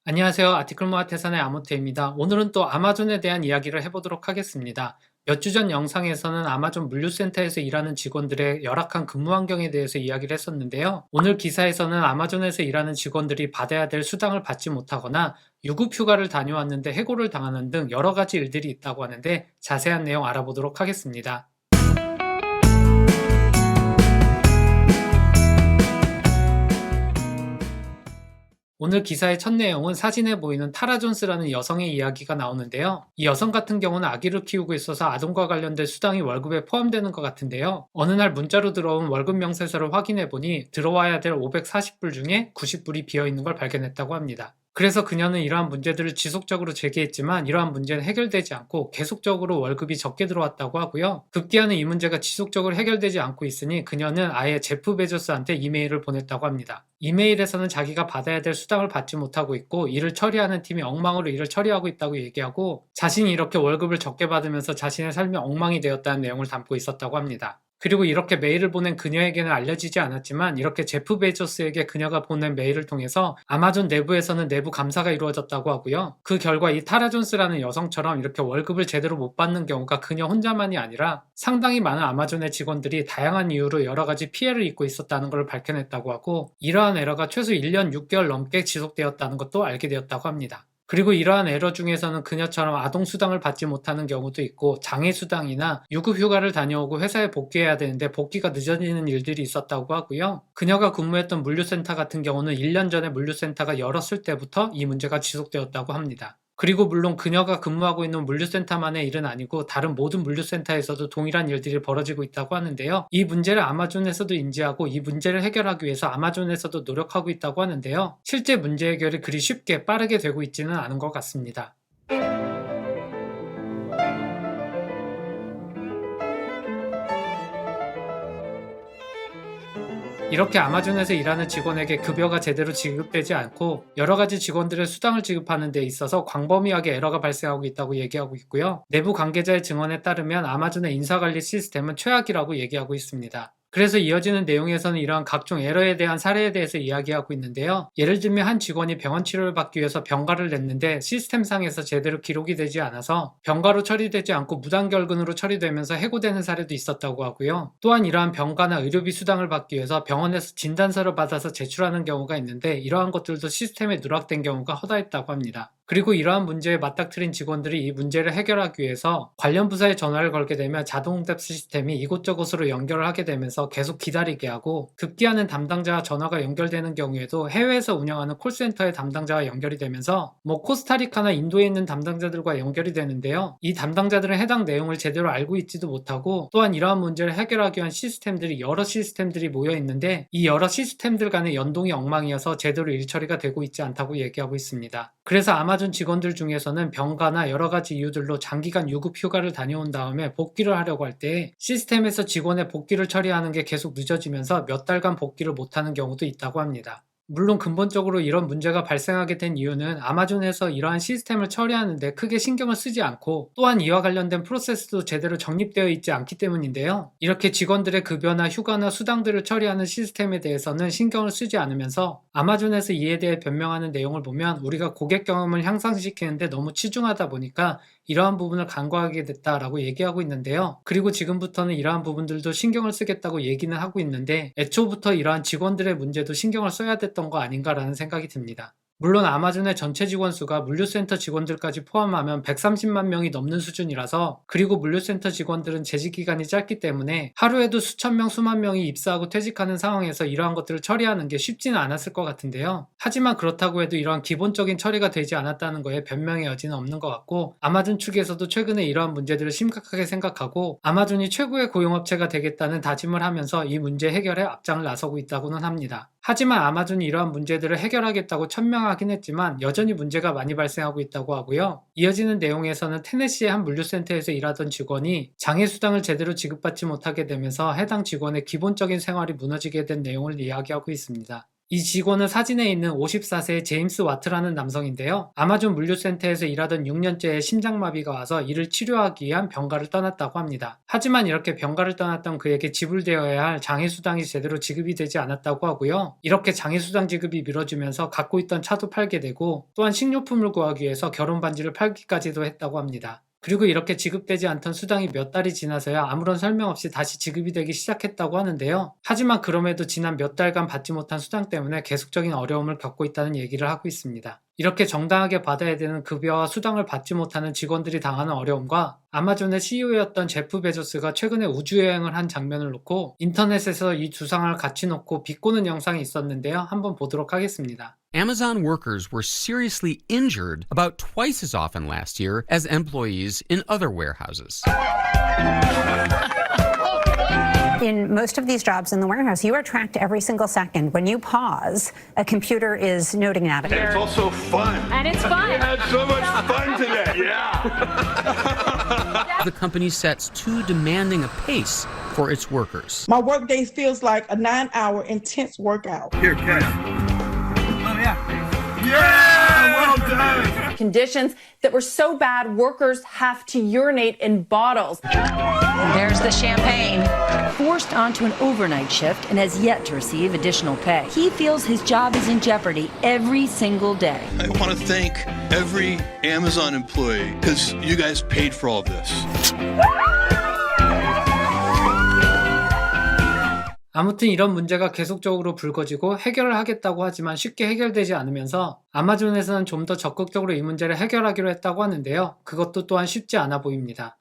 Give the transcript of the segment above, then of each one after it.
안녕하세요. 아티클모아태산의 아모테입니다. 오늘은 또 아마존에 대한 이야기를 해보도록 하겠습니다. 몇 주 전 영상에서는 아마존 물류센터에서 일하는 직원들의 열악한 근무 환경에 대해서 이야기를 했었는데요. 오늘 기사에서는 아마존에서 일하는 직원들이 받아야 될 수당을 받지 못하거나 유급휴가를 다녀왔는데 해고를 당하는 등 여러 가지 일들이 있다고 하는데 자세한 내용 알아보도록 하겠습니다. 오늘 기사의 첫 내용은 사진에 보이는 타라 존스라는 여성의 이야기가 나오는데요. 이 여성 같은 경우는 아기를 키우고 있어서 아동과 관련된 수당이 월급에 포함되는 것 같은데요. 어느 날 문자로 들어온 월급 명세서를 확인해 보니 들어와야 될 540불 중에 90불이 비어 있는 걸 발견했다고 합니다. 그래서 그녀는 이러한 문제들을 지속적으로 제기했지만 이러한 문제는 해결되지 않고 계속적으로 월급이 적게 들어왔다고 하고요. 급기야는 이 문제가 지속적으로 해결되지 않고 있으니 그녀는 아예 제프 베조스한테 이메일을 보냈다고 합니다. 이메일에서는 자기가 받아야 될 수당을 받지 못하고 있고 일을 처리하는 팀이 엉망으로 일을 처리하고 있다고 얘기하고 자신이 이렇게 월급을 적게 받으면서 자신의 삶이 엉망이 되었다는 내용을 담고 있었다고 합니다. 그리고 이렇게 메일을 보낸 그녀에게는 알려지지 않았지만 이렇게 제프 베조스에게 그녀가 보낸 메일을 통해서 아마존 내부에서는 내부 감사가 이루어졌다고 하고요. 그 결과 이 타라 존스라는 여성처럼 이렇게 월급을 제대로 못 받는 경우가 그녀 혼자만이 아니라 상당히 많은 아마존의 직원들이 다양한 이유로 여러 가지 피해를 입고 있었다는 걸 밝혀냈다고 하고 이러한 에러가 최소 1년 6개월 넘게 지속되었다는 것도 알게 되었다고 합니다. 그리고 이러한 에러 중에서는 그녀처럼 아동수당을 받지 못하는 경우도 있고 장애수당이나 유급휴가를 다녀오고 회사에 복귀해야 되는데 복귀가 늦어지는 일들이 있었다고 하고요. 그녀가 근무했던 물류센터 같은 경우는 1년 전에 물류센터가 열었을 때부터 이 문제가 지속되었다고 합니다. 그리고 물론 그녀가 근무하고 있는 물류센터만의 일은 아니고 다른 모든 물류센터에서도 동일한 일들이 벌어지고 있다고 하는데요. 이 문제를 아마존에서도 인지하고 이 문제를 해결하기 위해서 아마존에서도 노력하고 있다고 하는데요. 실제 문제 해결이 그리 쉽게 빠르게 되고 있지는 않은 것 같습니다. 이렇게 아마존에서 일하는 직원에게 급여가 제대로 지급되지 않고 여러 가지 직원들의 수당을 지급하는 데 있어서 광범위하게 에러가 발생하고 있다고 얘기하고 있고요. 내부 관계자의 증언에 따르면 아마존의 인사관리 시스템은 최악이라고 얘기하고 있습니다. 그래서 이어지는 내용에서는 이러한 각종 에러에 대한 사례에 대해서 이야기하고 있는데요. 예를 들면 한 직원이 병원 치료를 받기 위해서 병가를 냈는데 시스템상에서 제대로 기록이 되지 않아서 병가로 처리되지 않고 무단결근으로 처리되면서 해고되는 사례도 있었다고 하고요. 또한 이러한 병가나 의료비 수당을 받기 위해서 병원에서 진단서를 받아서 제출하는 경우가 있는데 이러한 것들도 시스템에 누락된 경우가 허다했다고 합니다. 그리고 이러한 문제에 맞닥뜨린 직원들이 이 문제를 해결하기 위해서 관련 부서에 전화를 걸게 되면 자동응답 시스템이 이곳저곳으로 연결을 하게 되면서 계속 기다리게 하고 급기야는 담당자와 전화가 연결되는 경우에도 해외에서 운영하는 콜센터의 담당자와 연결이 되면서 코스타리카나 인도에 있는 담당자들과 연결이 되는데요. 이 담당자들은 해당 내용을 제대로 알고 있지도 못하고 또한 이러한 문제를 해결하기 위한 시스템들이 여러 시스템들이 모여 있는데 이 여러 시스템들 간의 연동이 엉망이어서 제대로 일처리가 되고 있지 않다고 얘기하고 있습니다. 그래서 아마존 직원들 중에서는 병가나 여러 가지 이유들로 장기간 유급 휴가를 다녀온 다음에 복귀를 하려고 할 때 시스템에서 직원의 복귀를 처리하는 게 계속 늦어지면서 몇 달간 복귀를 못하는 경우도 있다고 합니다. 물론 근본적으로 이런 문제가 발생하게 된 이유는 아마존에서 이러한 시스템을 처리하는데 크게 신경을 쓰지 않고 또한 이와 관련된 프로세스도 제대로 정립되어 있지 않기 때문인데요. 이렇게 직원들의 급여나 휴가나 수당들을 처리하는 시스템에 대해서는 신경을 쓰지 않으면서 아마존에서 이에 대해 변명하는 내용을 보면 우리가 고객 경험을 향상시키는데 너무 치중하다 보니까 이러한 부분을 간과하게 됐다라고 얘기하고 있는데요. 그리고 지금부터는 이러한 부분들도 신경을 쓰겠다고 얘기는 하고 있는데 애초부터 이러한 직원들의 문제도 신경을 써야 됐던 거 아닌가라는 생각이 듭니다. 물론 아마존의 전체 직원 수가 물류센터 직원들까지 포함하면 130만 명이 넘는 수준이라서 그리고 물류센터 직원들은 재직 기간이 짧기 때문에 하루에도 수천 명, 수만 명이 입사하고 퇴직하는 상황에서 이러한 것들을 처리하는 게 쉽지는 않았을 것 같은데요. 하지만 그렇다고 해도 이러한 기본적인 처리가 되지 않았다는 거에 변명의 여지는 없는 것 같고 아마존 측에서도 최근에 이러한 문제들을 심각하게 생각하고 아마존이 최고의 고용업체가 되겠다는 다짐을 하면서 이 문제 해결에 앞장을 나서고 있다고는 합니다. 하지만 아마존이 이러한 문제들을 해결하겠다고 천명하긴 했지만 여전히 문제가 많이 발생하고 있다고 하고요. 이어지는 내용에서는 테네시의 한 물류센터에서 일하던 직원이 장애수당을 제대로 지급받지 못하게 되면서 해당 직원의 기본적인 생활이 무너지게 된 내용을 이야기하고 있습니다. 이 직원은 사진에 있는 54세의 제임스 와트라는 남성인데요. 아마존 물류센터에서 일하던 6년째의 심장마비가 와서 이를 치료하기 위한 병가를 떠났다고 합니다. 하지만 이렇게 병가를 떠났던 그에게 지불되어야 할 장애수당이 제대로 지급이 되지 않았다고 하고요. 이렇게 장애수당 지급이 미뤄지면서 갖고 있던 차도 팔게 되고 또한 식료품을 구하기 위해서 결혼 반지를 팔기까지도 했다고 합니다. 그리고 이렇게 지급되지 않던 수당이 몇 달이 지나서야 아무런 설명 없이 다시 지급이 되기 시작했다고 하는데요. 하지만 그럼에도 지난 몇 달간 받지 못한 수당 때문에 계속적인 어려움을 겪고 있다는 얘기를 하고 있습니다. 이렇게 정당하게 받아야 되는 급여와 수당을 받지 못하는 직원들이 당하는 어려움과 아마존의 CEO였던 제프 베조스가 최근에 우주여행을 한 장면을 놓고 인터넷에서 이 두 상황을 같이 놓고 비꼬는 영상이 있었는데요. 한번 보도록 하겠습니다. Amazon workers were seriously injured about twice as often last year as employees in other warehouses. In most of these jobs in the warehouse, you are tracked every single second. When you pause, a computer is noting that. And it's also fun. And it's fun. We had so much fun today. Yeah. The company sets too demanding a pace for its workers. My workday feels like a 9-hour intense workout. Here, Ken. Yeah! Well done! Conditions that were so bad, workers have to urinate in bottles. There's the champagne. Forced onto an overnight shift and has yet to receive additional pay. He feels his job is in jeopardy every single day. I want to thank every Amazon employee because you guys paid for all this. 아무튼 이런 문제가 계속적으로 불거지고 해결을 하겠다고 하지만 쉽게 해결되지 않으면서 아마존에서는 좀 더 적극적으로 이 문제를 해결하기로 했다고 하는데요. 그것도 또한 쉽지 않아 보입니다.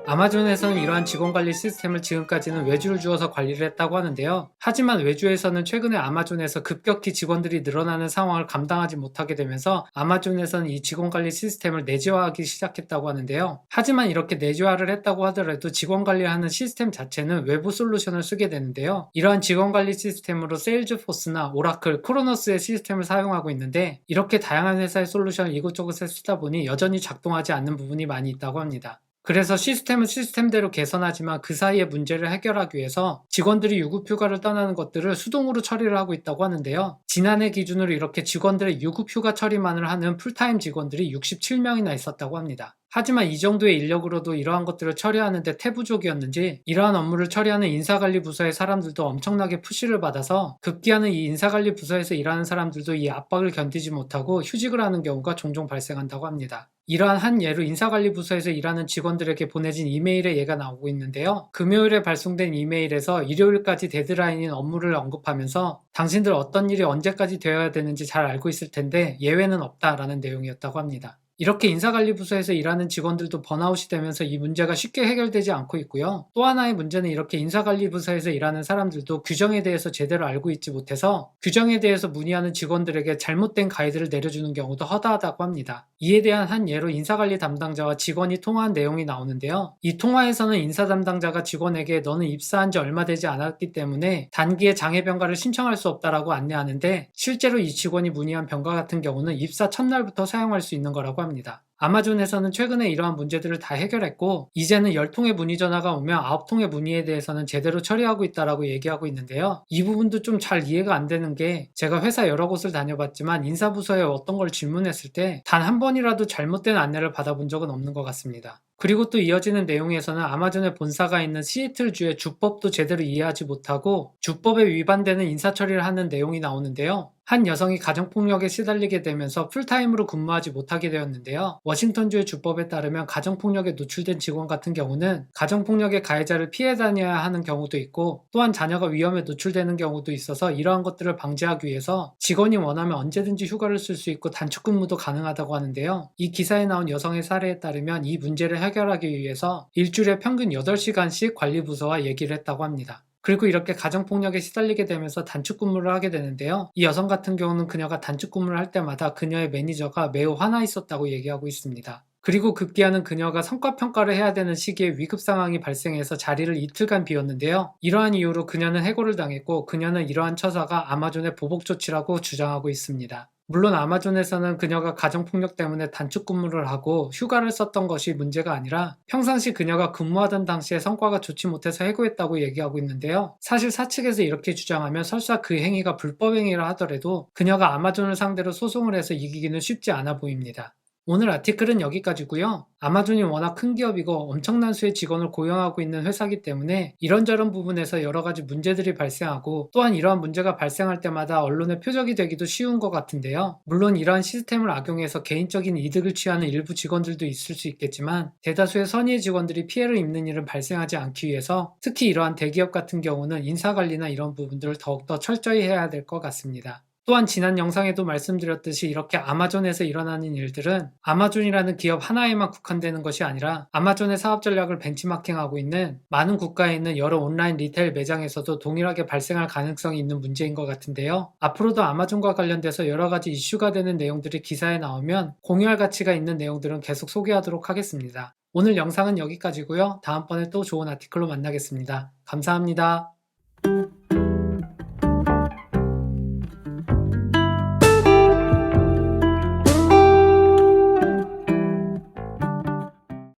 아마존에서는 이러한 직원관리 시스템을 지금까지는 외주를 주어서 관리를 했다고 하는데요. 하지만 외주에서는 최근에 아마존에서 급격히 직원들이 늘어나는 상황을 감당하지 못하게 되면서 아마존에서는 이 직원관리 시스템을 내재화하기 시작했다고 하는데요. 하지만 이렇게 내재화를 했다고 하더라도 직원관리하는 시스템 자체는 외부 솔루션을 쓰게 되는데요. 이러한 직원관리 시스템으로 세일즈포스나 오라클, 크로노스의 시스템을 사용하고 있는데 이렇게 다양한 회사의 솔루션을 이곳저곳에 쓰다 보니 여전히 작동하지 않는 부분이 많이 있다고 합니다. 그래서 시스템은 시스템대로 개선하지만 그 사이의 문제를 해결하기 위해서 직원들이 유급휴가를 떠나는 것들을 수동으로 처리를 하고 있다고 하는데요. 지난해 기준으로 이렇게 직원들의 유급휴가 처리만을 하는 풀타임 직원들이 67명이나 있었다고 합니다. 하지만 이 정도의 인력으로도 이러한 것들을 처리하는데 태부족이었는지 이러한 업무를 처리하는 인사관리 부서의 사람들도 엄청나게 푸시를 받아서 급기야는 이 인사관리 부서에서 일하는 사람들도 이 압박을 견디지 못하고 휴직을 하는 경우가 종종 발생한다고 합니다. 이러한 한 예로 인사관리 부서에서 일하는 직원들에게 보내진 이메일의 예가 나오고 있는데요. 금요일에 발송된 이메일에서 일요일까지 데드라인인 업무를 언급하면서 당신들 어떤 일이 언제까지 되어야 되는지 잘 알고 있을 텐데 예외는 없다라는 내용이었다고 합니다. 이렇게 인사관리부서에서 일하는 직원들도 번아웃이 되면서 이 문제가 쉽게 해결되지 않고 있고요. 또 하나의 문제는 이렇게 인사관리부서에서 일하는 사람들도 규정에 대해서 제대로 알고 있지 못해서 규정에 대해서 문의하는 직원들에게 잘못된 가이드를 내려주는 경우도 허다하다고 합니다. 이에 대한 한 예로 인사관리 담당자와 직원이 통화한 내용이 나오는데요. 이 통화에서는 인사 담당자가 직원에게 너는 입사한 지 얼마 되지 않았기 때문에 단기에 장애병가를 신청할 수 없다라고 안내하는데 실제로 이 직원이 문의한 병가 같은 경우는 입사 첫날부터 사용할 수 있는 거라고 합니다. 아마존에서는 최근에 이러한 문제들을 다 해결했고 이제는 10통의 문의 전화가 오면 9통의 문의에 대해서는 제대로 처리하고 있다라고 얘기하고 있는데요. 이 부분도 좀 잘 이해가 안 되는 게 제가 회사 여러 곳을 다녀봤지만 인사부서에 어떤 걸 질문했을 때 단 한 번이라도 잘못된 안내를 받아본 적은 없는 것 같습니다. 그리고 또 이어지는 내용에서는 아마존의 본사가 있는 시애틀주의 주법도 제대로 이해하지 못하고 주법에 위반되는 인사처리를 하는 내용이 나오는데요. 한 여성이 가정폭력에 시달리게 되면서 풀타임으로 근무하지 못하게 되었는데요. 워싱턴주의 주법에 따르면 가정폭력에 노출된 직원 같은 경우는 가정폭력의 가해자를 피해 다녀야 하는 경우도 있고 또한 자녀가 위험에 노출되는 경우도 있어서 이러한 것들을 방지하기 위해서 직원이 원하면 언제든지 휴가를 쓸 수 있고 단축근무도 가능하다고 하는데요. 이 기사에 나온 여성의 사례에 따르면 이 문제를 해결하기 위해서 일주일에 평균 8시간씩 관리부서와 얘기를 했다고 합니다. 그리고 이렇게 가정폭력에 시달리게 되면서 단축근무를 하게 되는데요. 이 여성 같은 경우는 그녀가 단축근무를 할 때마다 그녀의 매니저가 매우 화나 있었다고 얘기하고 있습니다. 그리고 급기야는 그녀가 성과평가를 해야 되는 시기에 위급 상황이 발생해서 자리를 이틀간 비웠는데요. 이러한 이유로 그녀는 해고를 당했고 그녀는 이러한 처사가 아마존의 보복 조치라고 주장하고 있습니다. 물론 아마존에서는 그녀가 가정폭력 때문에 단축 근무를 하고 휴가를 썼던 것이 문제가 아니라 평상시 그녀가 근무하던 당시에 성과가 좋지 못해서 해고했다고 얘기하고 있는데요. 사실 사측에서 이렇게 주장하면 설사 그 행위가 불법 행위라 하더라도 그녀가 아마존을 상대로 소송을 해서 이기기는 쉽지 않아 보입니다. 오늘 아티클은 여기까지고요. 아마존이 워낙 큰 기업이고 엄청난 수의 직원을 고용하고 있는 회사이기 때문에 이런저런 부분에서 여러 가지 문제들이 발생하고 또한 이러한 문제가 발생할 때마다 언론의 표적이 되기도 쉬운 것 같은데요. 물론 이러한 시스템을 악용해서 개인적인 이득을 취하는 일부 직원들도 있을 수 있겠지만 대다수의 선의의 직원들이 피해를 입는 일은 발생하지 않기 위해서 특히 이러한 대기업 같은 경우는 인사관리나 이런 부분들을 더욱더 철저히 해야 될 것 같습니다. 또한 지난 영상에도 말씀드렸듯이 이렇게 아마존에서 일어나는 일들은 아마존이라는 기업 하나에만 국한되는 것이 아니라 아마존의 사업 전략을 벤치마킹하고 있는 많은 국가에 있는 여러 온라인 리테일 매장에서도 동일하게 발생할 가능성이 있는 문제인 것 같은데요. 앞으로도 아마존과 관련돼서 여러 가지 이슈가 되는 내용들이 기사에 나오면 공유할 가치가 있는 내용들은 계속 소개하도록 하겠습니다. 오늘 영상은 여기까지고요. 다음번에 또 좋은 아티클로 만나겠습니다. 감사합니다.